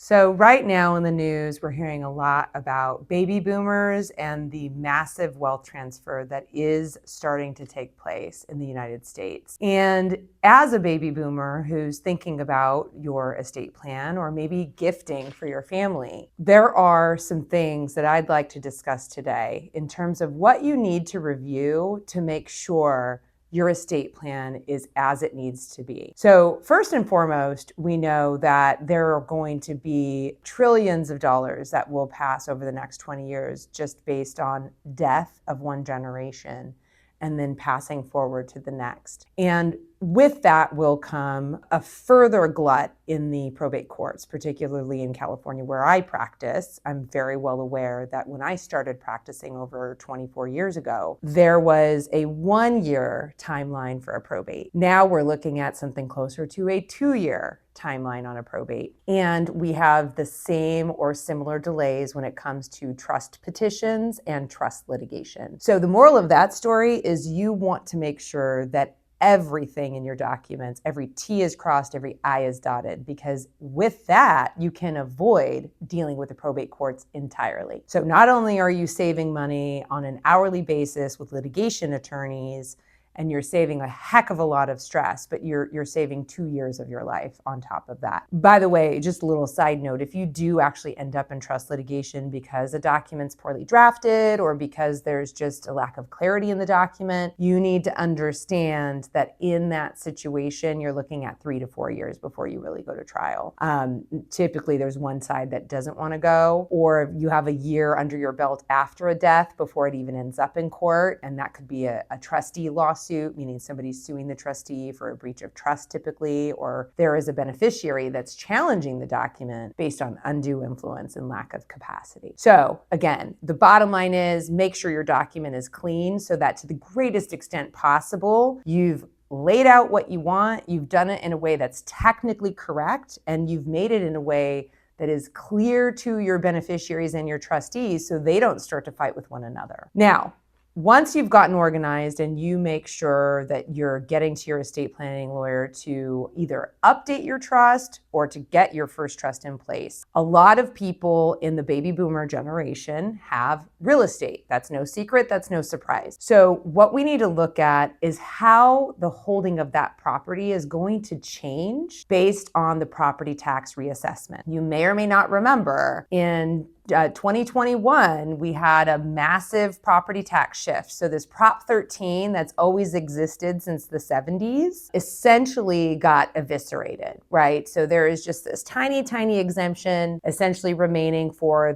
So right now in the news, we're hearing a lot about baby boomers and the massive wealth transfer that is starting to take place in the United States. And as a baby boomer who's thinking about your estate plan or maybe gifting for your family, there are some things that I'd like to discuss today in terms of what you need to review to make sure your estate plan is as it needs to be. So first and foremost, we know that there are going to be trillions of dollars that will pass over the next 20 years just based on death of one generation and then passing forward to the next. And with that will come a further glut in the probate courts, particularly in California where I practice. I'm very well aware that when I started practicing over 24 years ago, there was a 1-year timeline for a probate. Now we're looking at something closer to a 2-year timeline on a probate. And we have the same or similar delays when it comes to trust petitions and trust litigation. So the moral of that story is you want to make sure that everything in your documents, every T is crossed, every I is dotted, because with that, you can avoid dealing with the probate courts entirely. So not only are you saving money on an hourly basis with litigation attorneys, and you're saving a heck of a lot of stress, but you're saving 2 years of your life on top of that. By the way, just a little side note, if you do actually end up in trust litigation because a document's poorly drafted or because there's just a lack of clarity in the document, you need to understand that in that situation, you're looking at 3 to 4 years before you really go to trial. Typically, there's one side that doesn't want to go, or you have a year under your belt after a death before it even ends up in court, and that could be a trustee lawsuit, meaning somebody's suing the trustee for a breach of trust typically, or there is a beneficiary that's challenging the document based on undue influence and lack of capacity. So again, the bottom line is make sure your document is clean so that to the greatest extent possible, you've laid out what you want, you've done it in a way that's technically correct, and you've made it in a way that is clear to your beneficiaries and your trustees so they don't start to fight with one another. Now, once you've gotten organized and you make sure that you're getting to your estate planning lawyer to either update your trust or to get your first trust in place, a lot of people in the baby boomer generation have real estate. That's no secret, that's no surprise. So what we need to look at is how the holding of that property is going to change based on the property tax reassessment. You may or may not remember in 2021, we had a massive property tax shift. So this Prop 13 that's always existed since the 70s essentially got eviscerated, right? So there is just this tiny, tiny exemption essentially remaining for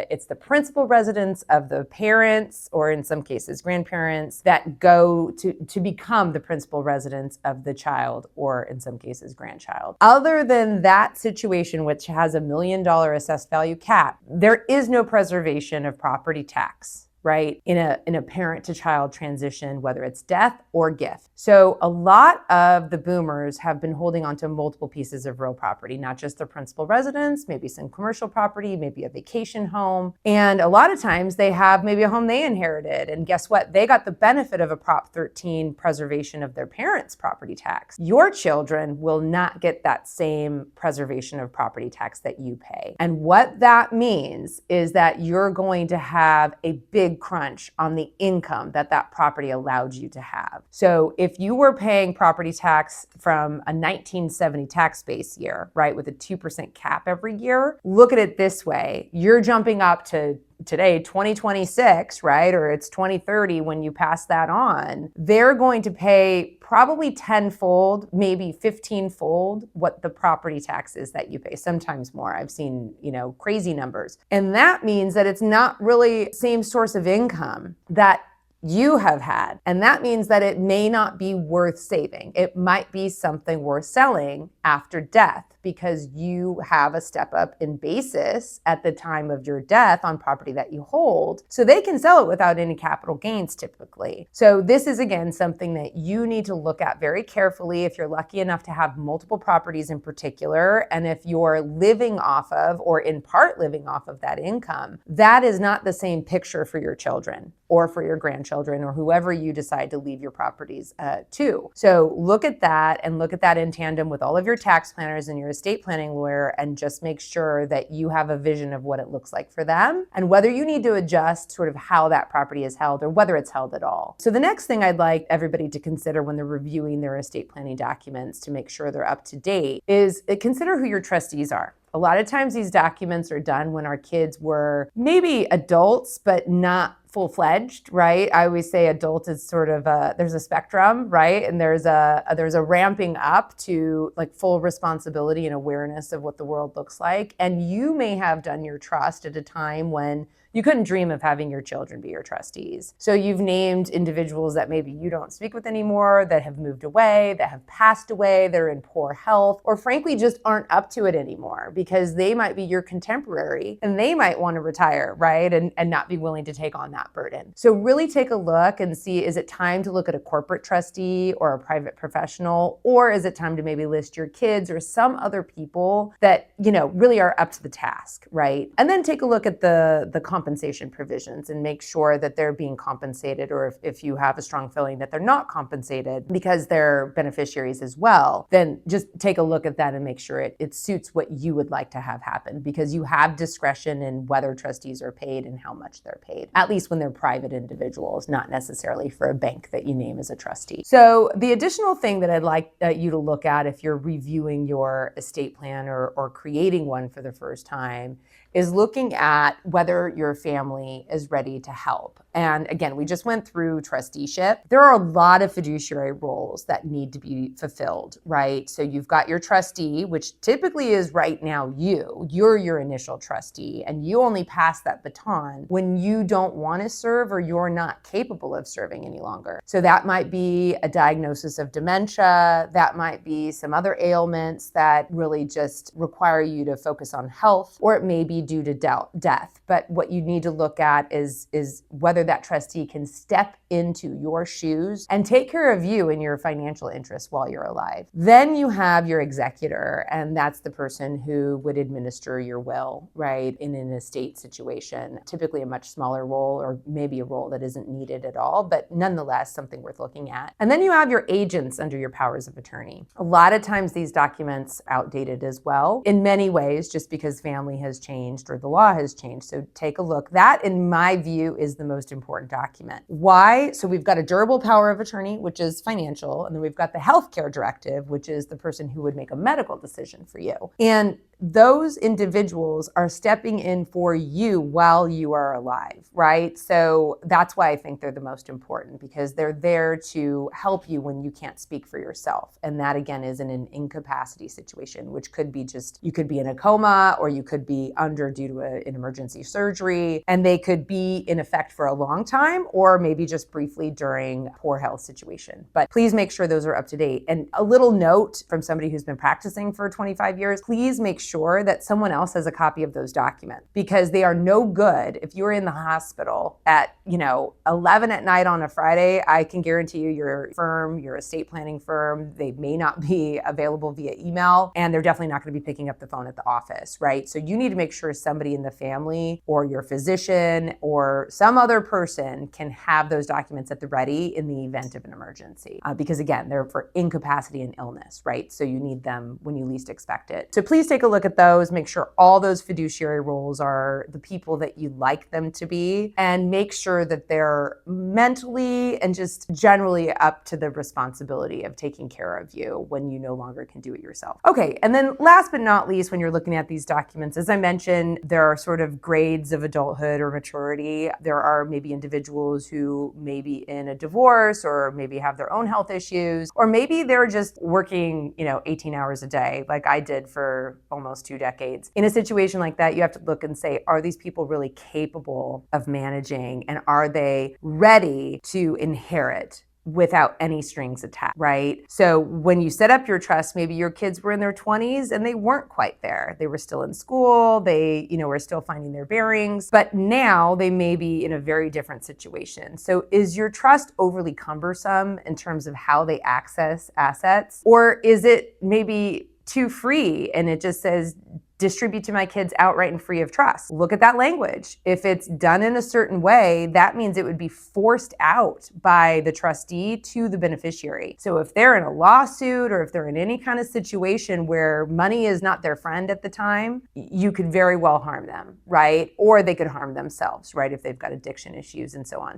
it's the principal residence of the parents, or in some cases grandparents, that go to become the principal residence of the child, or in some cases grandchild. Other than that situation, which has $1 million assessed value cap, there is no preservation of property tax, right? In a parent to child transition, whether it's death or gift. So a lot of the boomers have been holding on to multiple pieces of real property, not just their principal residence, maybe some commercial property, maybe a vacation home. And a lot of times they have maybe a home they inherited. And guess what? They got the benefit of a Prop 13 preservation of their parents' property tax. Your children will not get that same preservation of property tax that you pay. And what that means is that you're going to have a big crunch on the income that property allowed you to have. So if you were paying property tax from a 1970 tax base year, right, with a 2% cap every year, look at it this way. You're jumping up to today, 2026, right? Or it's 2030 when you pass that on. They're going to pay probably tenfold, maybe 15-fold what the property tax is that you pay, sometimes more. I've seen, crazy numbers. And that means that it's not really the same source of income that you have had. And that means that it may not be worth saving. It might be something worth selling after death because you have a step up in basis at the time of your death on property that you hold. So they can sell it without any capital gains typically. So this is again something that you need to look at very carefully if you're lucky enough to have multiple properties in particular. And if you're living off of, or in part living off of that income, that is not the same picture for your children or for your grandchildren or whoever you decide to leave your properties to. So look at that and look at that in tandem with all of your tax planners and your estate planning lawyer and just make sure that you have a vision of what it looks like for them and whether you need to adjust sort of how that property is held or whether it's held at all. So the next thing I'd like everybody to consider when they're reviewing their estate planning documents to make sure they're up to date is consider who your trustees are. A lot of times these documents are done when our kids were maybe adults, but not full-fledged, right? I always say adult is sort of there's a spectrum, right? And there's a ramping up to like full responsibility and awareness of what the world looks like. And you may have done your trust at a time when you couldn't dream of having your children be your trustees. So you've named individuals that maybe you don't speak with anymore, that have moved away, that have passed away, that are in poor health, or frankly just aren't up to it anymore because they might be your contemporary and they might want to retire, right? And not be willing to take on that burden. So really take a look and see, is it time to look at a corporate trustee or a private professional, or is it time to maybe list your kids or some other people that, really are up to the task, right? And then take a look at the compensation provisions and make sure that they're being compensated, or if you have a strong feeling that they're not compensated because they're beneficiaries as well, then just take a look at that and make sure it suits what you would like to have happen, because you have discretion in whether trustees are paid and how much they're paid, at least when they're private individuals, not necessarily for a bank that you name as a trustee. So the additional thing that I'd like you to look at if you're reviewing your estate plan or creating one for the first time is looking at whether your family is ready to help. And again, we just went through trusteeship. There are a lot of fiduciary roles that need to be fulfilled, right? So you've got your trustee, which typically is right now you're your initial trustee, and you only pass that baton when you don't want to serve or you're not capable of serving any longer. So that might be a diagnosis of dementia, that might be some other ailments that really just require you to focus on health, or it may be due to death. But what you need to look at is whether that trustee can step into your shoes and take care of you and your financial interests while you're alive. Then you have your executor, and that's the person who would administer your will, right, in an estate situation. Typically a much smaller role, or maybe a role that isn't needed at all, but nonetheless something worth looking at. And then you have your agents under your powers of attorney. A lot of times these documents outdated as well, in many ways, just because family has changed or the law has changed. So take a look. That, in my view, is the most important document. Why? So we've got a durable power of attorney, which is financial, and then we've got the healthcare directive, which is the person who would make a medical decision for you. And those individuals are stepping in for you while you are alive, right? So that's why I think they're the most important, because they're there to help you when you can't speak for yourself. And that, again, is in an incapacity situation, which could be just, you could be in a coma, or you could be under due to an emergency surgery, and they could be in effect for a long time, or maybe just briefly during a poor health situation. But please make sure those are up to date. And a little note from somebody who's been practicing for 25 years, please make sure that someone else has a copy of those documents, because they are no good if you're in the hospital at 11 at night on a Friday. I can guarantee you your estate planning firm, they may not be available via email, and they're definitely not going to be picking up the phone at the office, right? So you need to make sure somebody in the family or your physician or some other person can have those documents at the ready in the event of an emergency, because again, they're for incapacity and illness, right? So you need them when you least expect it. So please take a look at those, make sure all those fiduciary roles are the people that you like them to be, and make sure that they're mentally and just generally up to the responsibility of taking care of you when you no longer can do it yourself. Okay, and then last but not least, when you're looking at these documents, as I mentioned, there are sort of grades of adulthood or maturity. There are maybe individuals who may be in a divorce, or maybe have their own health issues, or maybe they're just working 18 hours a day like I did for almost 2 decades. In a situation like that, you have to look and say, are these people really capable of managing, and are they ready to inherit without any strings attached, right? So when you set up your trust, maybe your kids were in their 20s and they weren't quite there. They were still in school, they, were still finding their bearings, but now they may be in a very different situation. So is your trust overly cumbersome in terms of how they access assets? Or is it maybe too free and it just says, distribute to my kids outright and free of trust. Look at that language. If it's done in a certain way, that means it would be forced out by the trustee to the beneficiary. So if they're in a lawsuit or if they're in any kind of situation where money is not their friend at the time, you could very well harm them, right? Or they could harm themselves, right? If they've got addiction issues and so on.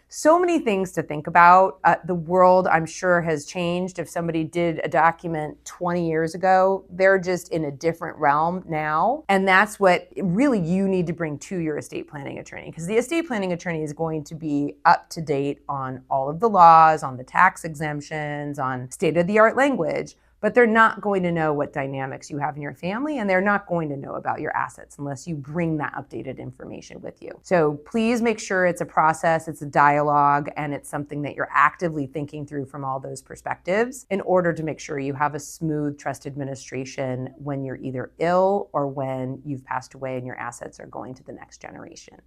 So many things to think about. The world, I'm sure, has changed. If somebody did a document 20 years ago, they're just in a different realm now. And that's what really you need to bring to your estate planning attorney, because the estate planning attorney is going to be up to date on all of the laws, on the tax exemptions, on state-of-the-art language. But they're not going to know what dynamics you have in your family, and they're not going to know about your assets unless you bring that updated information with you. So please make sure it's a process, it's a dialogue, and it's something that you're actively thinking through from all those perspectives in order to make sure you have a smooth trust administration when you're either ill or when you've passed away and your assets are going to the next generation.